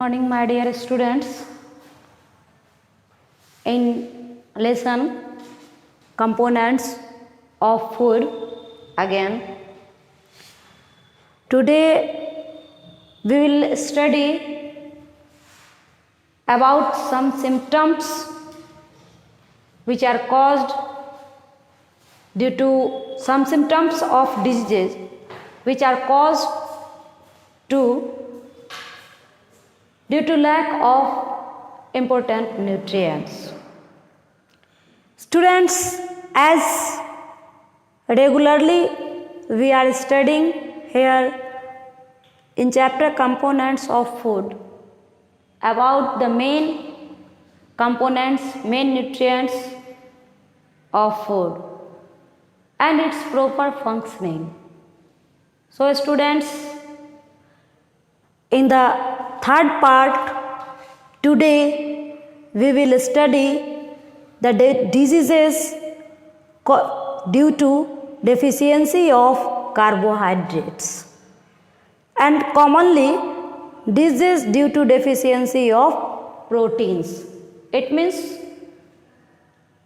Morning, my dear students. In lesson components of food, again today we will study about some symptoms which are caused due to some symptoms of diseases which are caused due to lack of important nutrients. Students, as regularly we are studying here in chapter components of food about the main components, main nutrients of food and its proper functioning. So students, in the third part, today we will study the diseases due to deficiency of carbohydrates and commonly diseases due to deficiency of proteins. It means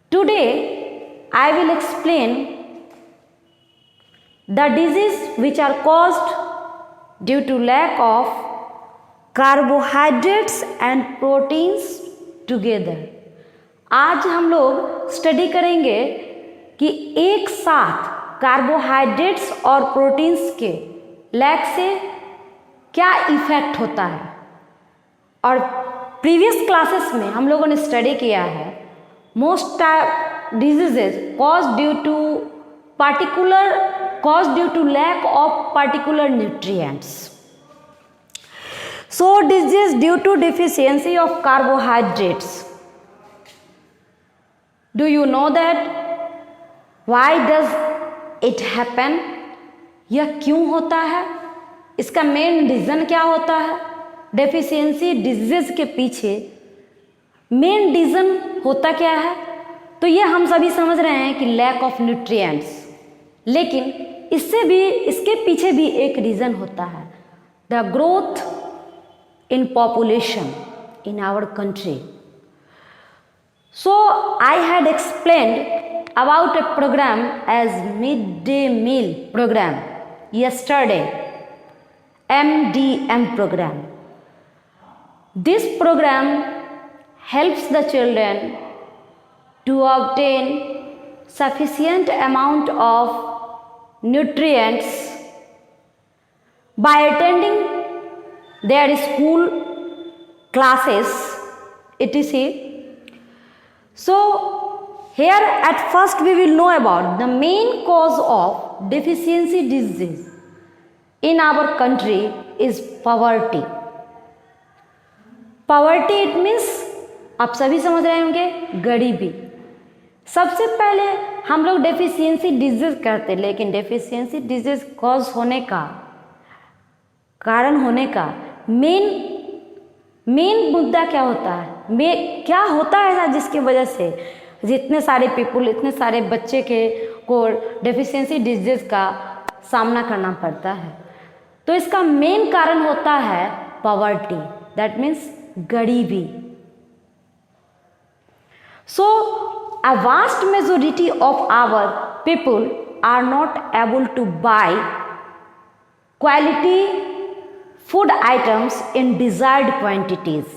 today I will explain the diseases which are caused due to lack of carbohydrates and proteins together. आज हम लोग study करेंगे कि एक साथ carbohydrates और proteins के lack से क्या इफेक्ट होता है। और प्रीवियस क्लासेस में हम लोगों ने स्टडी किया है most diseases cause due to lack of particular nutrients. So disease due to deficiency of carbohydrates. Do you know that? Why does it happen? यह क्यों होता है? इसका मेन रीजन क्या होता है? डेफिशिएंसी डिजीज के पीछे मेन रीजन होता क्या है? तो यह हम सभी समझ रहे हैं कि लैक ऑफ न्यूट्रिएंट्स, लेकिन इसके पीछे भी एक रीजन होता है, the growth in population in our country. So I had explained about a program as midday meal program yesterday, MDM program. This program helps the children to obtain sufficient amount of nutrients by attending their school classes, etc. So here at first we will know about the main cause of deficiency disease in our country is poverty. Poverty it means आप सभी समझ रहे होंगे गरीबी. सबसे पहले हम लोग डेफिशिएंसी डिजीज करते, लेकिन डेफिशिएंसी डिजीज कॉज होने का कारण होने का मेन मुद्दा क्या होता है, क्या होता है ऐसा जिसकी वजह से जितने सारे पीपल, इतने सारे बच्चे को डेफिशिएंसी डिजीज का सामना करना पड़ता है. तो इसका मेन कारण होता है पॉवर्टी, दैट मीन्स गरीबी. So a vast majority of our people are not able to buy quality food items in desired quantities.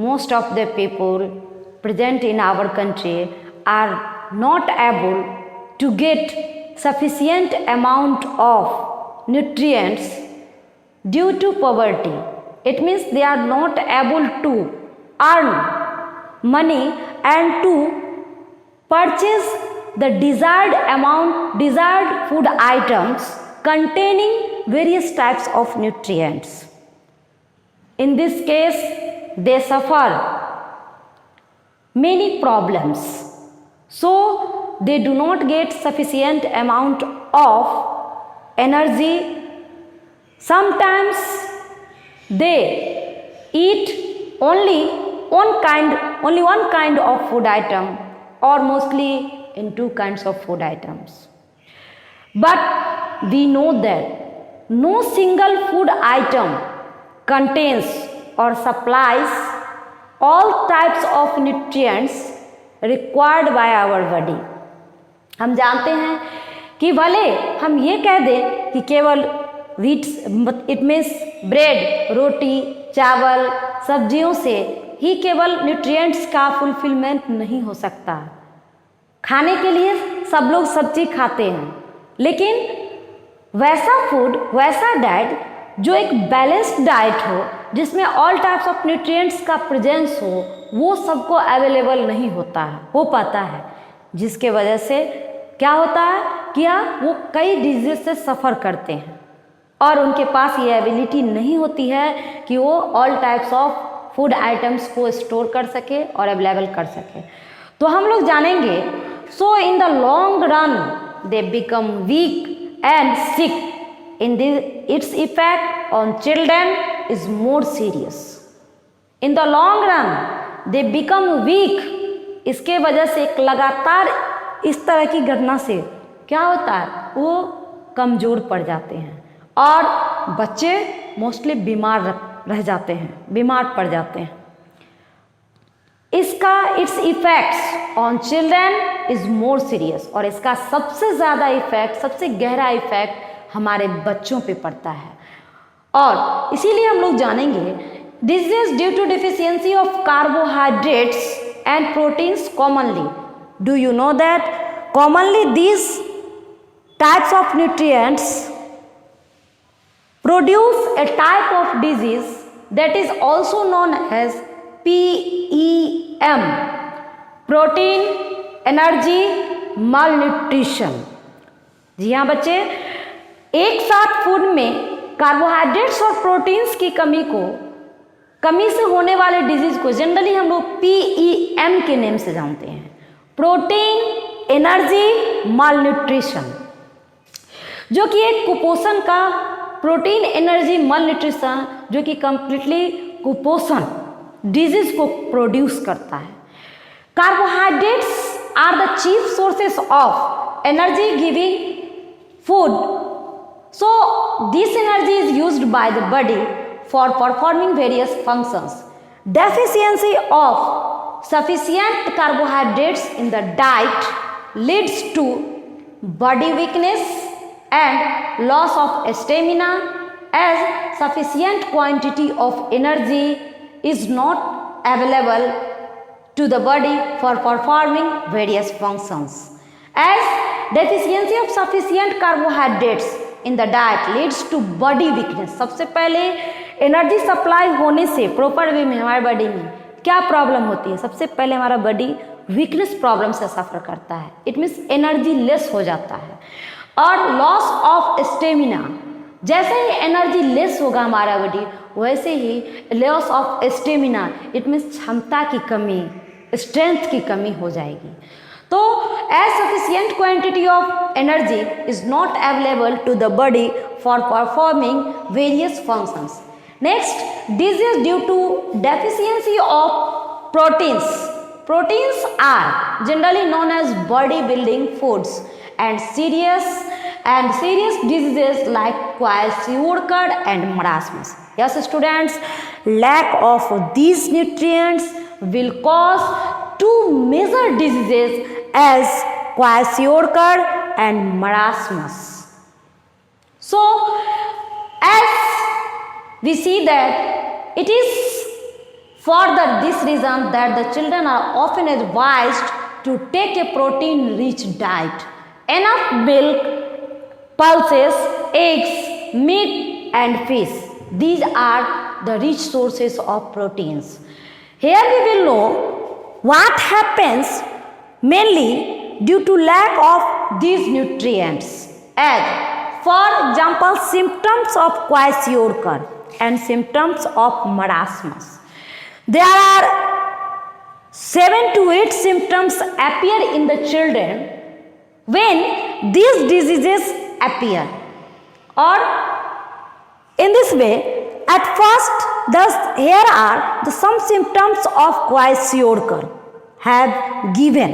Most of the people present in our country are not able to get sufficient amount of nutrients due to poverty. It means they are not able to earn money and to purchase the desired food items containing various types of nutrients. In this case, they suffer many problems. So they do not get sufficient amount of energy. Sometimes they eat only one kind of food item, or mostly in two kinds of food items. But we know that no single food item contains or supplies all types of nutrients required by our body. हम जानते हैं कि भले हम ये कह दें कि केवल व्हीट, इट मीन्स ब्रेड, रोटी, चावल, सब्जियों से ही केवल न्यूट्रिएंट्स का फुलफिलमेंट नहीं हो सकता। खाने के लिए सब लोग सब चीज़ खाते हैं, लेकिन वैसा फूड, वैसा डाइट जो एक बैलेंस्ड डाइट हो, जिसमें ऑल टाइप्स ऑफ न्यूट्रिएंट्स का प्रेजेंस हो, वो सबको अवेलेबल नहीं होता है, हो पाता है, जिसके वजह से क्या होता है कि वो कई डिजीज से सफ़र करते हैं और उनके पास ये एबिलिटी नहीं होती है कि वो all types of food items को स्टोर कर सके और अवेलेबल कर सके। तो हम लोग जानेंगे, so in the long run they become weak and sick, in its effect on children is more serious. In the long run they become weak, इसके वजह से एक लगातार इस तरह की घटना से क्या होता है, वो कमज़ोर पड़ जाते हैं और बच्चे मोस्टली बीमार रह जाते हैं, बीमार पड़ जाते हैं। इसका it's effects on children is more serious, और इसका सबसे ज़्यादा इफेक्ट, सबसे गहरा इफेक्ट हमारे बच्चों पे पड़ता है। और इसीलिए हम लोग जानेंगे, disease due to deficiency of carbohydrates and proteins commonly. Do you know that commonly these types of nutrients produce a type of disease that is also known as PEM, protein energy malnutrition। जी हाँ बच्चे, एक साथ food में carbohydrates और proteins की कमी से होने वाले डिजीज को जनरली हम लोग PEM के नेम से जानते हैं, प्रोटीन एनर्जी मालन्यूट्रिशन, जो कि एक कुपोषण का, प्रोटीन एनर्जी मालन्यूट्रिशन जो कि कंप्लीटली कुपोषण डिजीज को प्रोड्यूस करता है। Carbohydrates are the chief sources of energy giving food, so this energy is used by the body for performing various functions. Deficiency of sufficient carbohydrates in the diet leads to body weakness and loss of stamina, as sufficient quantity of energy is not available to the body for performing various functions. As deficiency of sufficient carbohydrates in the diet leads to body weakness। सबसे पहले energy supply होने से proper way में हमारे body में क्या problem होती है, सबसे पहले हमारा बॉडी वीकनेस प्रॉब्लम से सफ़र करता है, इट मीन्स एनर्जी लेस हो जाता है। और लॉस ऑफ स्टेमिना, जैसे ही एनर्जी लेस होगा हमारा बॉडी, वैसे ही loss of stamina, it means क्षमता की कमी, स्ट्रेंथ की कमी हो जाएगी। तो as sufficient quantity of energy is not available to the body for performing various functions. Next, disease due to deficiency of proteins. Proteins are generally known as body building foods, and serious diseases like kwashiorkor and marasmus. Yes students, lack of these nutrients will cause two major diseases as kwashiorkor and marasmus. So as we see that it is for this reason that the children are often advised to take a protein rich diet. Enough milk, pulses, eggs, meat and fish, these are the rich sources of proteins. Here we will know what happens mainly due to lack of these nutrients, as for example symptoms of kwashiorkor and symptoms of marasmus. There are 7 to 8 symptoms appear in the children when these diseases appear. Or in this way, at first, here are some symptoms of kwashiorkor have given.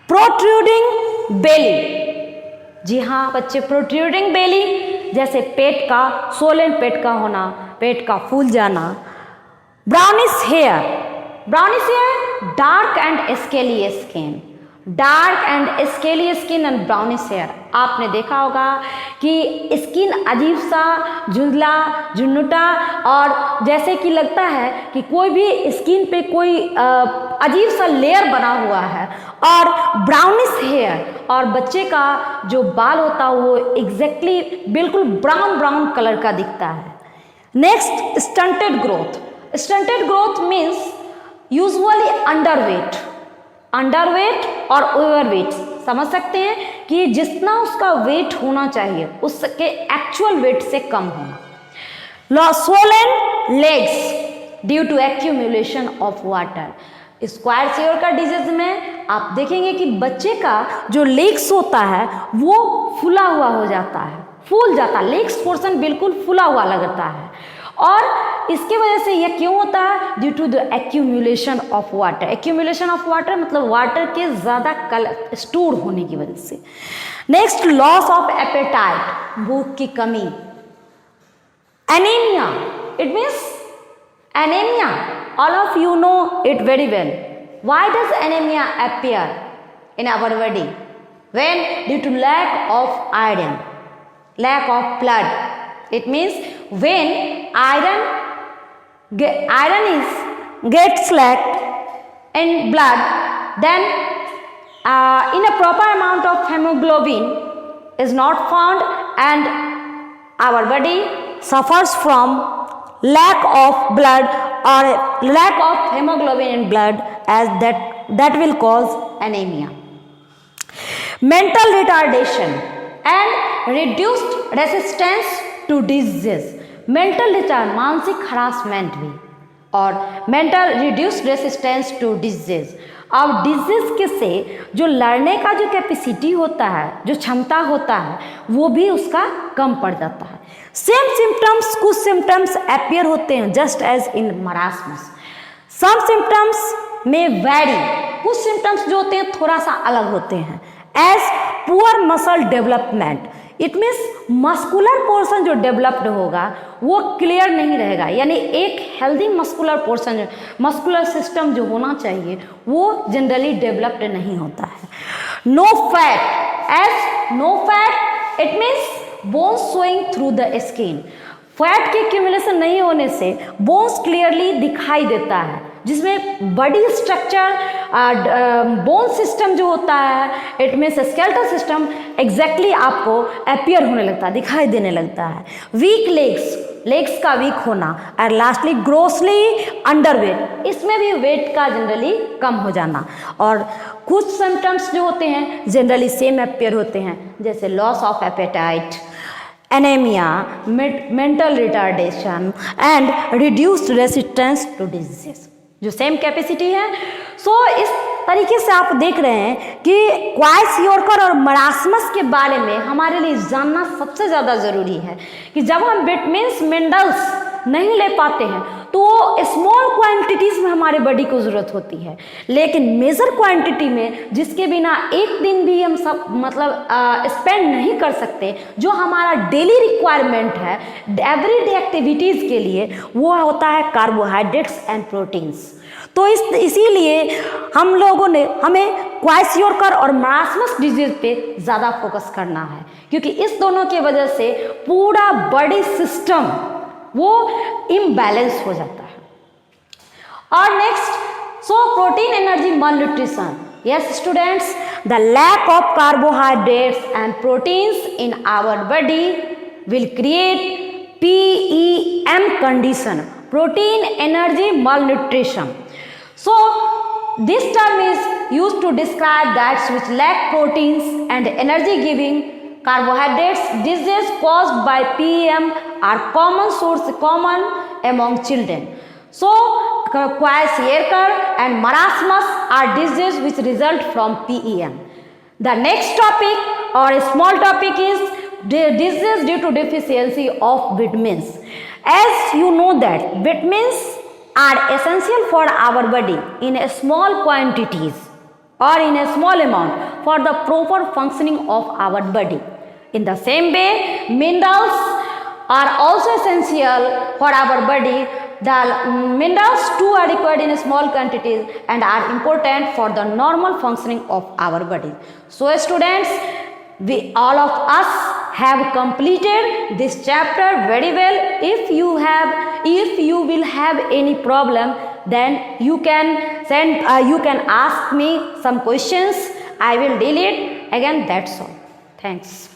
Protruding belly, जी हाँ बच्चे, protruding बेली जैसे पेट का, सोलन पेट का होना, पेट का फूल जाना, brownish hair, dark and scaly skin, dark and scaly skin and brownish hair. आपने देखा होगा कि स्किन अजीब सा झुंझला झुन्नुटा और जैसे कि लगता है कि कोई भी स्किन पे कोई अजीब सा लेयर बना हुआ है, और ब्राउनिश हेयर, और बच्चे का जो बाल होता है वो एग्जैक्टली बिल्कुल ब्राउन कलर का दिखता है। Next, stunted growth. Stunted growth means usually underweight और ओवरवेट। समझ सकते हैं कि जितना उसका वेट होना चाहिए उसके एक्चुअल वेट से कम होना। Swollen legs due to accumulation of water. स्क्वायर चेयर का डिजीज में आप देखेंगे कि बच्चे का जो लेग्स होता है वो फूला हुआ हो जाता है, फूल जाता है, लेग्स पोर्शन बिल्कुल फूला हुआ लगता है। और इसके वजह से यह क्यों होता है? Due to the accumulation of water. Accumulation of water मतलब वाटर के ज़्यादा स्टोर होने की वजह से। नेक्स्ट, लॉस ऑफ एपेटाइट, भूख की कमी। Anaemia, it means anemia, all of you know it very well. Why does anemia appear in our body? When due to lack of iron, lack of blood. It means when iron gets lacked in blood, then in a proper amount of hemoglobin is not found, and our body suffers from lack of blood or lack of hemoglobin in blood, as that will cause anemia. Mental retardation and reduced resistance to disease. Mental retard, मानसिक harassment भी, और mental reduced resistance to disease. अब disease के से जो लड़ने का जो कैपेसिटी होता है, जो क्षमता होता है, वो भी उसका कम पड़ जाता है। सेम सिम्टम्स, कुछ सिम्टम्स अपीयर होते हैं just as in marasmus. Some symptoms में वैरी, कुछ सिम्टम्स जो होते हैं थोड़ा सा अलग होते हैं। As poor muscle development, it means muscular portion जो डेवलप्ड होगा वो क्लियर नहीं रहेगा, यानी एक healthy muscular portion, muscular system जो होना चाहिए वो जनरली डेवलप्ड नहीं होता है। No fat, as no fat it means bones showing through the skin. Fat की एक्यूमुलेशन नहीं होने से बोन्स क्लियरली दिखाई देता है, जिसमें बॉडी स्ट्रक्चर, बोन सिस्टम जो होता है, it means skeletal system exactly आपको अपीयर होने लगता है, दिखाई देने लगता है। वीक लेग्स का वीक होना, और लास्टली ग्रोसली अंडरवेट, इसमें भी वेट का जनरली कम हो जाना। और कुछ सिम्टम्स जो होते हैं जनरली सेम अपीयर होते हैं, जैसे loss of appetite, anaemia, mental retardation and reduced resistance to disease, जो सेम कैपेसिटी है। सो इस तरीके से आप देख रहे हैं कि क्वाइशयोरकर और मरासमस के बारे में हमारे लिए जानना सबसे ज़्यादा ज़रूरी है कि जब हम विटामिन्स मिनरल्स नहीं ले पाते हैं तो स्मॉल क्वांटिटीज़ में हमारे बॉडी को ज़रूरत होती है, लेकिन मेजर क्वांटिटी में जिसके बिना एक दिन भी हम सब स्पेंड नहीं कर सकते, जो हमारा डेली रिक्वायरमेंट है एवरीडे एक्टिविटीज़ के लिए, वो होता है कार्बोहाइड्रेट्स एंड प्रोटीन्स। तो इसीलिए हमें क्वाइशयोरकर और मरासमस डिजीज पे ज़्यादा फोकस करना है, क्योंकि इस दोनों की वजह से पूरा बॉडी सिस्टम वो इम्बैलेंस हो जाता है। और next, so protein energy malnutrition. Yes students, the lack of carbohydrates and proteins in our body will create PEM condition, protein energy malnutrition. So this term is used to describe that which lack proteins and energy giving carbohydrates. Diseases caused by PEM are common among children. So kwashiorkor and marasmus are diseases which result from PEM. The next topic or a small topic is disease due to deficiency of vitamins. As you know that vitamins are essential for our body in a small quantities or in a small amount for the proper functioning of our body. In the same way, minerals are also essential for our body. The minerals too are required in small quantities and are important for the normal functioning of our body. So students, we all of us have completed this chapter very well. If you will have any problem, then you can ask me some questions. I will deal it again. That's all. Thanks.